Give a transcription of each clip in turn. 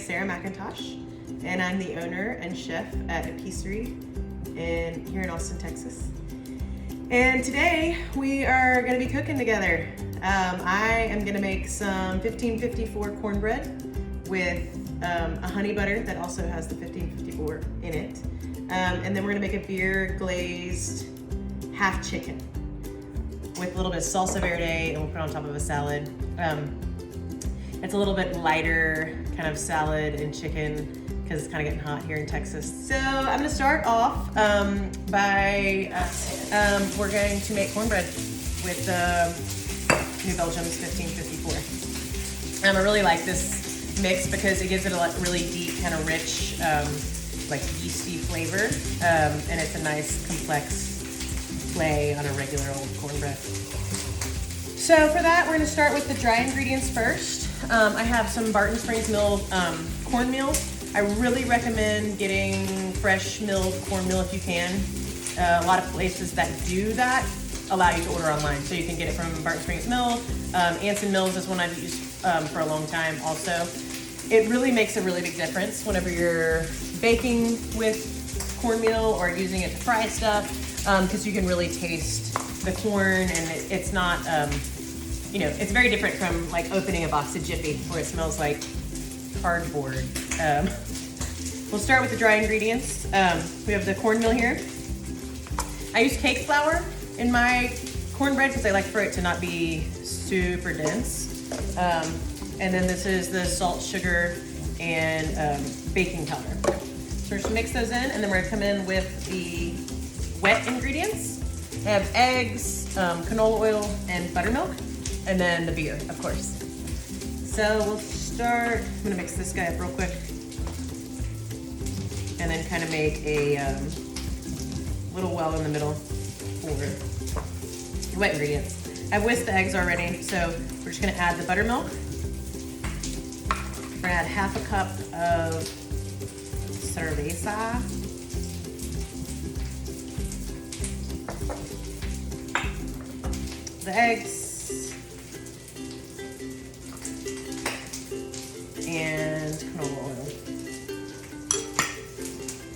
Sarah McIntosh, and I'm the owner and chef at Epicerie here in Austin, Texas. And today we are going to be cooking together. I am going to make some 1554 cornbread with a honey butter that also has the 1554 in it. And then we're going to make a beer glazed half chicken with a little bit of salsa verde, and we'll put it on top of a salad. It's a little bit lighter kind of salad and chicken because it's kind of getting hot here in Texas. So I'm gonna start off by we're going to make cornbread with New Belgium's 1554. I really like this mix because it gives it a really deep, kind of rich, like yeasty flavor, and it's a nice complex play on a regular old cornbread. So for that, we're gonna start with the dry ingredients first. I have some Barton Springs milled cornmeal. I really recommend getting fresh milled cornmeal if you can. A lot of places that do that allow you to order online. So you can get it from Barton Springs Mill. Anson Mills is one I've used for a long time also. It really makes a really big difference whenever you're baking with cornmeal or using it to fry stuff, because you can really taste the corn, and it's not, you know, it's very different from like opening a box of Jiffy where it smells like cardboard. We'll start with the dry ingredients. We have the cornmeal here. I use cake flour in my cornbread because I like for it to not be super dense. And then this is the salt, sugar, and baking powder. So we're just mix those in, and then we're gonna come in with the wet ingredients. I have eggs, canola oil, and buttermilk, and then the beer, of course. So we'll start, I'm gonna mix this guy up real quick, and then kind of make a little well in the middle for the wet ingredients. I've whisked the eggs already, so we're just gonna add the buttermilk. We're gonna add half a cup of cerveza. The eggs, and canola oil.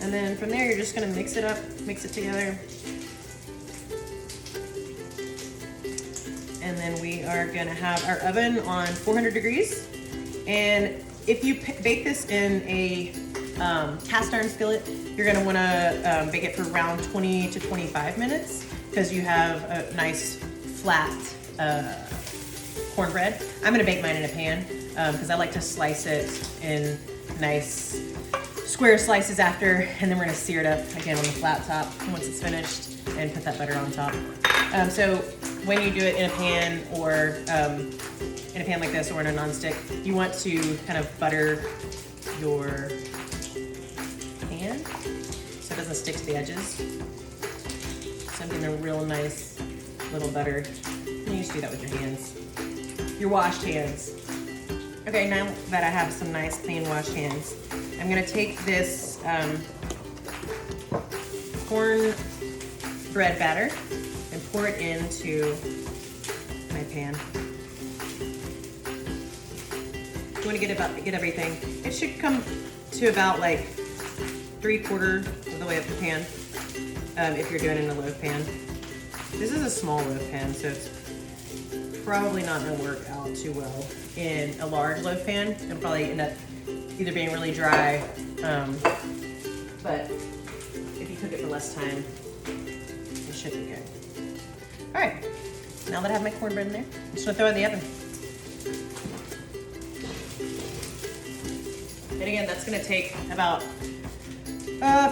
And then from there, you're just gonna mix it up, mix it together. And then we are gonna have our oven on 400 degrees. And if you bake this in a cast iron skillet, you're gonna wanna bake it for around 20 to 25 minutes because you have a nice flat cornbread. I'm gonna bake mine in a pan because I like to slice it in nice square slices after, and then we're gonna sear it up again on the flat top once it's finished and put that butter on top. So when you do it in a pan or in a pan like this or in a nonstick, you want to kind of butter your pan so it doesn't stick to the edges. Something a real nice little butter. You just do that with your hands, your washed hands. Okay, now that I have some nice clean washed hands, I'm gonna take this cornbread batter and pour it into my pan. You wanna get everything. It should come to about like 3/4 of the way up the pan if you're doing it in a loaf pan. This is a small loaf pan, so it's probably not gonna work out too well in a large loaf pan. It'll probably end up either being really dry, but if you cook it for less time, it should be good. All right, now that I have my cornbread in there, I'm just gonna throw it in the oven. And again, that's gonna take about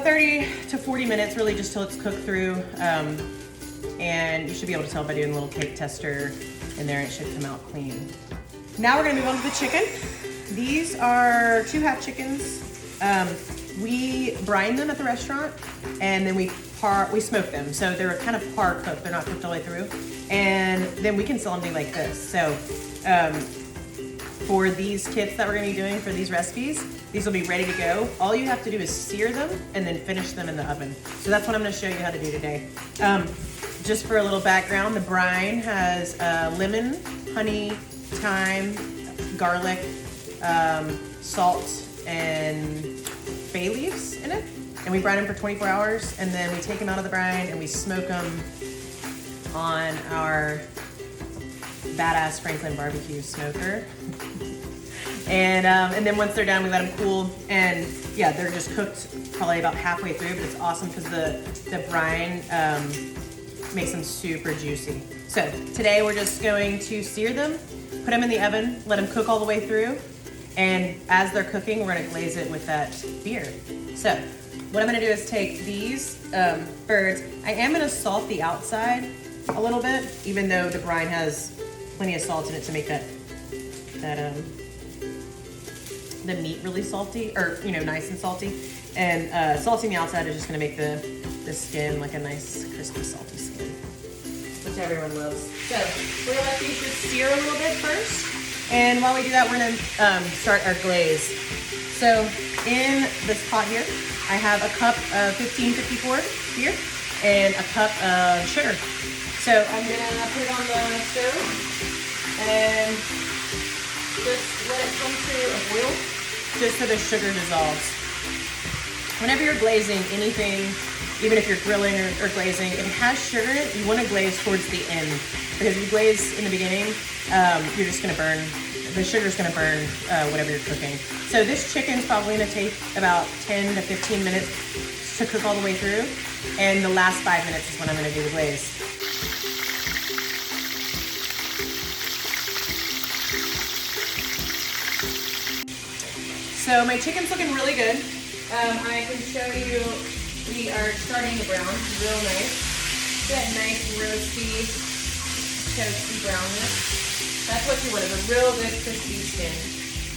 30 to 40 minutes, really just till it's cooked through. And you should be able to tell by doing a little cake tester in there, it should come out clean. Now we're gonna move on to the chicken. These are 2 half chickens. We brine them at the restaurant, and then we smoke them. So they're kind of par cooked, they're not cooked all the way through. And then we can sell them like this. So for these kits that we're gonna be doing for these recipes, these will be ready to go. All you have to do is sear them and then finish them in the oven. So that's what I'm gonna show you how to do today. Just for a little background, the brine has lemon, honey, thyme, garlic, salt, and bay leaves in it. And we brine them for 24 hours, and then we take them out of the brine and we smoke them on our badass Franklin barbecue smoker. And then once they're done, we let them cool. And yeah, they're just cooked probably about halfway through, but it's awesome because the brine makes them super juicy. So today we're just going to sear them, put them in the oven, let them cook all the way through. And as they're cooking, we're gonna glaze it with that beer. So what I'm gonna do is take these birds. I am gonna salt the outside a little bit, even though the brine has plenty of salt in it to make the meat really salty, or nice and salty. And salting the outside is just gonna make the skin like a nice crispy salty skin, which everyone loves. So we're gonna let these just sear a little bit first. And while we do that, we're gonna start our glaze. So in this pot here, I have a cup of 1554 beer and a cup of sugar. So I'm gonna put it on the stove and just let it come to a boil, just so the sugar dissolves. Whenever you're glazing anything, even if you're grilling or glazing, if it has sugar in it, you wanna glaze towards the end. Because if you glaze in the beginning, you're just gonna burn, the sugar's gonna burn whatever you're cooking. So this chicken's probably gonna take about 10 to 15 minutes to cook all the way through. And the last 5 minutes is when I'm gonna do the glaze. So my chicken's looking really good. I can show you, we are starting to brown real nice. That nice roasty, toasty brownness. That's what you want, is a real good crispy skin.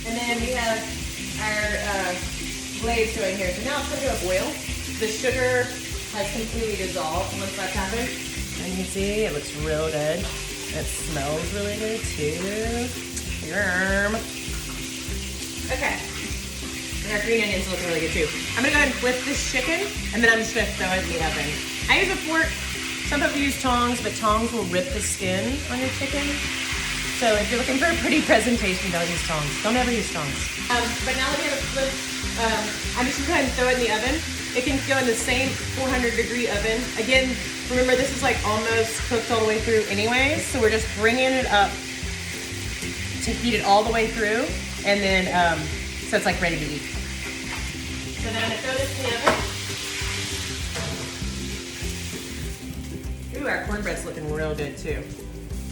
And then we have our glaze going here. So now it's going to go boil. The sugar has completely dissolved once that's happened. And you can see it looks real good. It smells really good too. Yum. Okay. And our green onions look really good too. I'm gonna go ahead and flip this chicken, and then I'm just gonna throw it in the oven. I use a fork. Some people use tongs, but tongs will rip the skin on your chicken. So if you're looking for a pretty presentation, don't use tongs. Don't ever use tongs. But now that we have it flipped, I'm just gonna go ahead and throw it in the oven. It can go in the same 400-degree oven. Again, remember this is like almost cooked all the way through anyways, so we're just bringing it up to heat it all the way through, and then so it's like ready to eat. So then I'm gonna throw this in the oven. Ooh, our cornbread's looking real good too.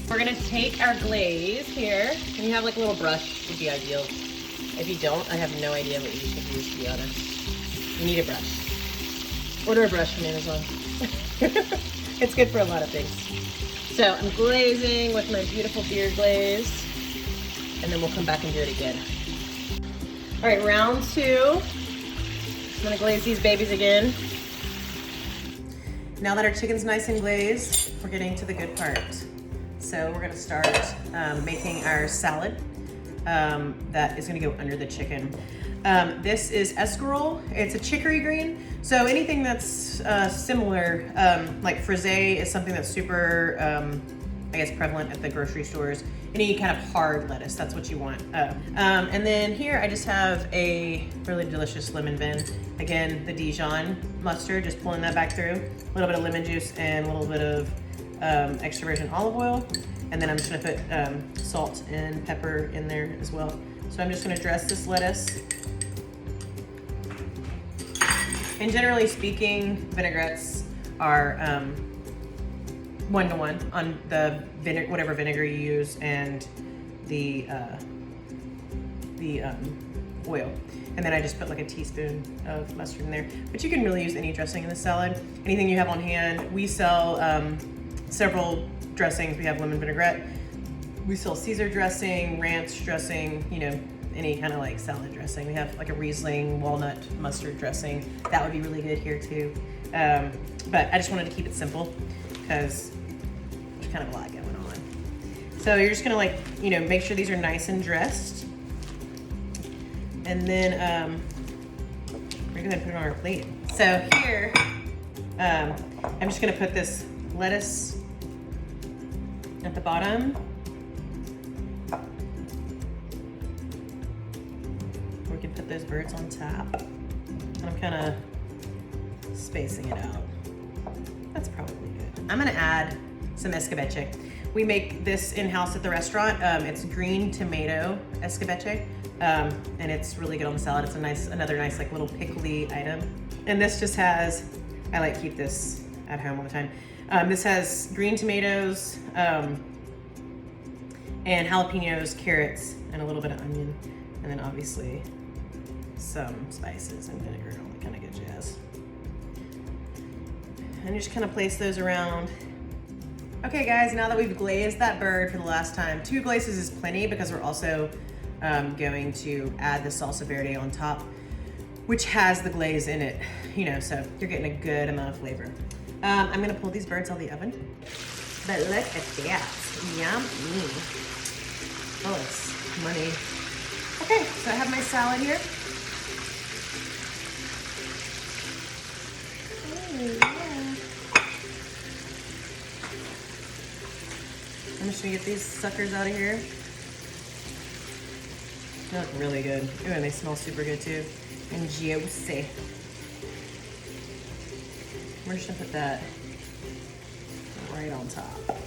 We're gonna take our glaze here, and you have like a little brush would be ideal. If you don't, I have no idea what you should use, to be honest. You need a brush. Order a brush from Amazon. It's good for a lot of things. So I'm glazing with my beautiful beer glaze, and then we'll come back and do it again. All right, round two. I'm gonna glaze these babies again. Now that our chicken's nice and glazed, we're getting to the good part. So we're gonna start making our salad that is gonna go under the chicken. This is escarole. It's a chicory green. So anything that's similar, like frisee is something that's super, I guess, prevalent at the grocery stores. Any kind of hard lettuce, that's what you want. And then here I just have a really delicious lemon bin. Again, the Dijon mustard, just pulling that back through. A little bit of lemon juice and a little bit of extra virgin olive oil. And then I'm just gonna put salt and pepper in there as well. So I'm just gonna dress this lettuce. And generally speaking, vinaigrettes are 1-to-1 on the whatever vinegar you use and the oil. And then I just put like a teaspoon of mustard in there. But you can really use any dressing in the salad. Anything you have on hand. We sell several dressings. We have lemon vinaigrette. We sell Caesar dressing, ranch dressing, any kind of like salad dressing. We have like a Riesling walnut mustard dressing. That would be really good here too. But I just wanted to keep it simple because there's kind of a lot going on. So you're just gonna make sure these are nice and dressed. And then we're gonna put it on our plate. So here, I'm just gonna put this lettuce at the bottom. We can put those birds on top. And I'm kind of spacing it out. That's probably good. I'm gonna add some escabeche. We make this in-house at the restaurant. It's green tomato escabeche, and it's really good on the salad. It's another nice like little pickly item. And this just has, I like keep this at home all the time. This has green tomatoes, and jalapenos, carrots, and a little bit of onion, and then obviously some spices and vinegar, all that kind of good jazz. And you just kind of place those around. Okay guys, now that we've glazed that bird for the last time, 2 glazes is plenty because we're also going to add the salsa verde on top, which has the glaze in it, you know, so you're getting a good amount of flavor. I'm gonna pull these birds out of the oven, but look at that, yummy. Oh, it's money. Okay, so I have my salad here. Oh, yeah. I'm just gonna get these suckers out of here. They look really good. Ooh, and they smell super good too. And juicy. We're just gonna put that right on top.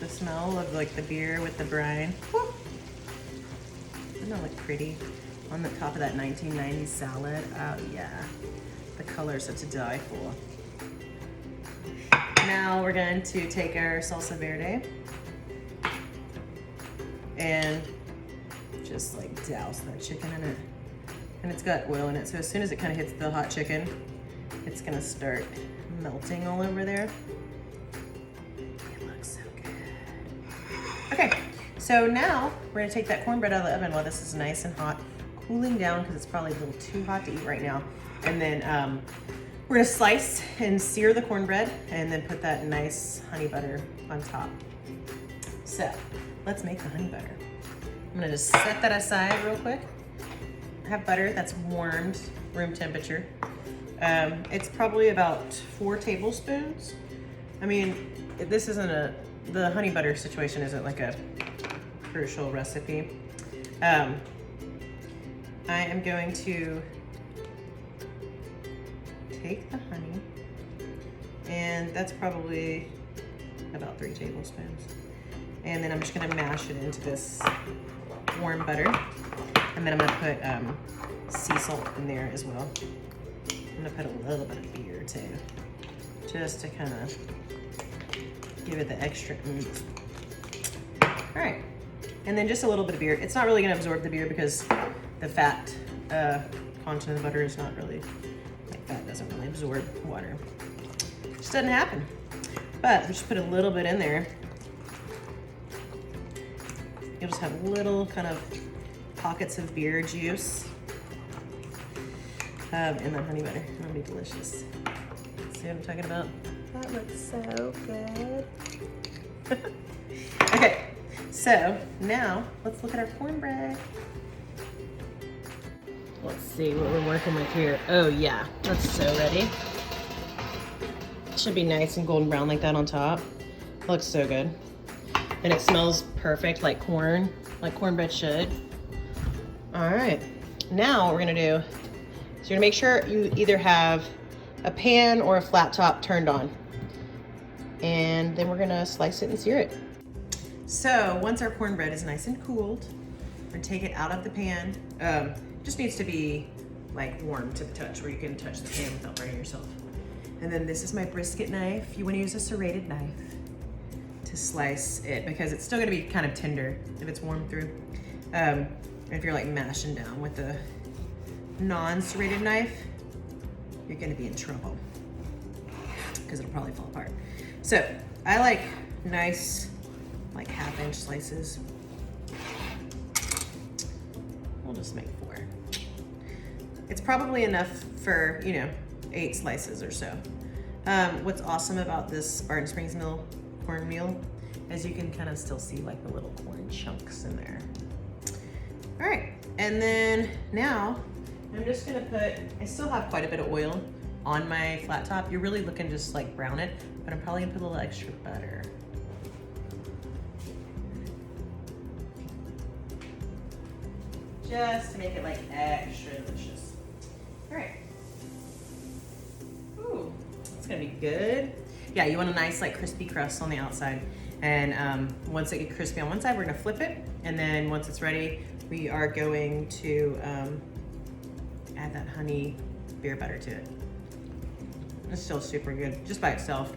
The smell of like the beer with the brine. Woo. Doesn't that look pretty? On the top of that 1990s salad. Oh yeah. The colors are to die for. Now we're going to take our salsa verde and just like douse that chicken in it. And it's got oil in it, so as soon as it kind of hits the hot chicken, it's gonna start melting all over there. It looks so good. Okay, so now we're gonna take that cornbread out of the oven while this is nice and hot, cooling down because it's probably a little too hot to eat right now. And then we're gonna slice and sear the cornbread and then put that nice honey butter on top. So let's make the honey butter. I'm gonna just set that aside real quick. I have butter that's warmed room temperature. It's probably about 4 tablespoons. I mean, this isn't the honey butter situation isn't like a crucial recipe. I am going to take the honey, and that's probably about 3 tablespoons. And then I'm just gonna mash it into this warm butter. And then I'm gonna put sea salt in there as well. I'm gonna put a little bit of beer too, just to kind of give it the extra oomph. All right, and then just a little bit of beer. It's not really gonna absorb the beer because the fat content of the butter is not really, like fat doesn't really absorb water. It just doesn't happen. But just put a little bit in there. You'll just have little kind of pockets of beer juice in the honey butter. It'll be delicious. See what I'm talking about? That looks so good. Okay, so now let's look at our cornbread. Let's see what we're working with here. Oh yeah, that's so ready. It should be nice and golden brown like that on top. It looks so good. And it smells perfect like corn, like cornbread should. All right, now what we're gonna do is you're gonna make sure you either have a pan or a flat top turned on. And then we're gonna slice it and sear it. So once our cornbread is nice and cooled, we're gonna take it out of the pan. Just needs to be like warm to the touch where you can touch the pan without burning yourself. And then this is my brisket knife. You wanna use a serrated knife to slice it because it's still gonna be kind of tender if it's warm through. If you're like mashing down with a non-serrated knife, you're gonna be in trouble because it'll probably fall apart. So I like nice, like 1/2 inch slices. We'll just make 4. It's probably enough for, 8 slices or so. What's awesome about this Barton Springs Mill cornmeal is you can kind of still see like the little corn chunks in there. All right, and then now I'm just gonna I still have quite a bit of oil on my flat top. You're really looking just like brown it, but I'm probably gonna put a little extra butter. just to make it like extra delicious. All right. Ooh, it's gonna be good. Yeah, you want a nice like crispy crust on the outside. And once it gets crispy on one side, we're gonna flip it. And then once it's ready, we are going to add that honey beer butter to it. It's still super good, just by itself.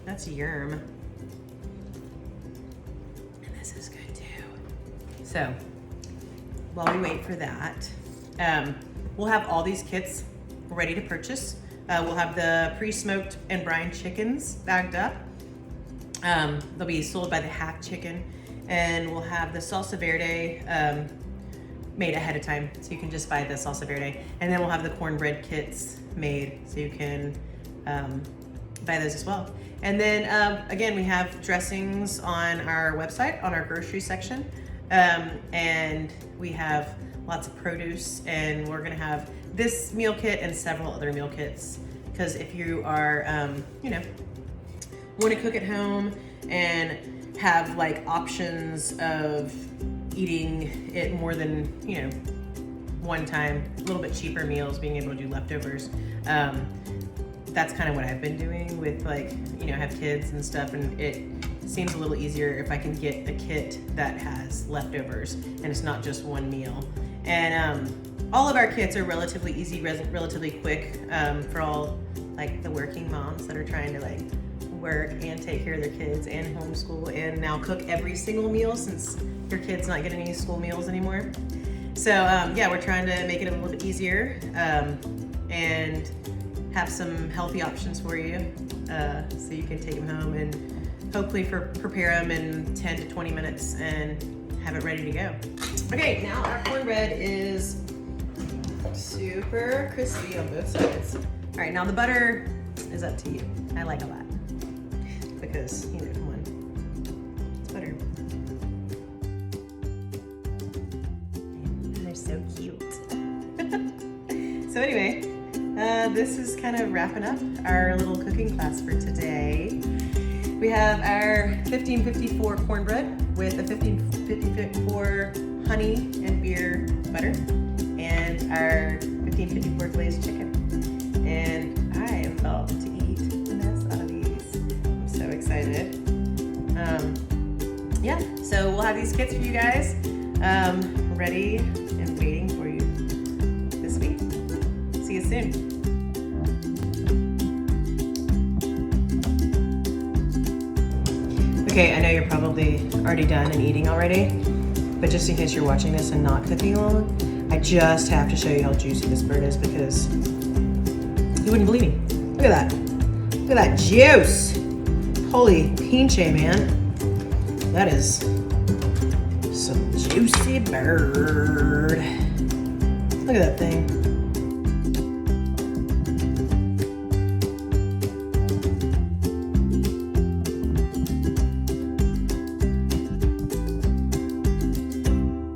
That's yerm. And this is good too. So, while we wait for that, we'll have all these kits ready to purchase. We'll have the pre-smoked and brined chickens bagged up. They'll be sold by the half chicken. And we'll have the salsa verde made ahead of time. So you can just buy the salsa verde. And then we'll have the cornbread kits made so you can buy those as well. And then again, we have dressings on our website, on our grocery section. And we have lots of produce, and we're gonna have this meal kit and several other meal kits. Because if you are, you know, want to cook at home and have like options of eating it more than, you know, one time, a little bit cheaper meals, being able to do leftovers. That's kind of what I've been doing with, like, you know, I have kids and stuff, and it seems a little easier if I can get a kit that has leftovers and it's not just one meal. And all of our kits are relatively easy, relatively quick for all like the working moms that are trying to like work and take care of their kids and homeschool and now cook every single meal since your kid's not getting any school meals anymore. So yeah, we're trying to make it a little bit easier and have some healthy options for you so you can take them home and hopefully prepare them in 10 to 20 minutes and have it ready to go. Okay, now our cornbread is super crispy on both sides. All right, now the butter is up to you. I like a lot because, you know, come on, it's butter. And they're so cute. So anyway, this is kind of wrapping up our little cooking class for today. We have our 1554 cornbread with a 1554 honey and beer butter and our 1554 glazed chicken. And I am about to eat the mess out of these. I'm so excited. Yeah, so we'll have these kits for you guys ready and waiting for you this week. See you soon. Okay, I know you're probably already done and eating already, but just in case you're watching this and not cooking along, I just have to show you how juicy this bird is because you wouldn't believe me. Look at that. Look at that juice. Holy pinche, man. That is some juicy bird. Look at that thing.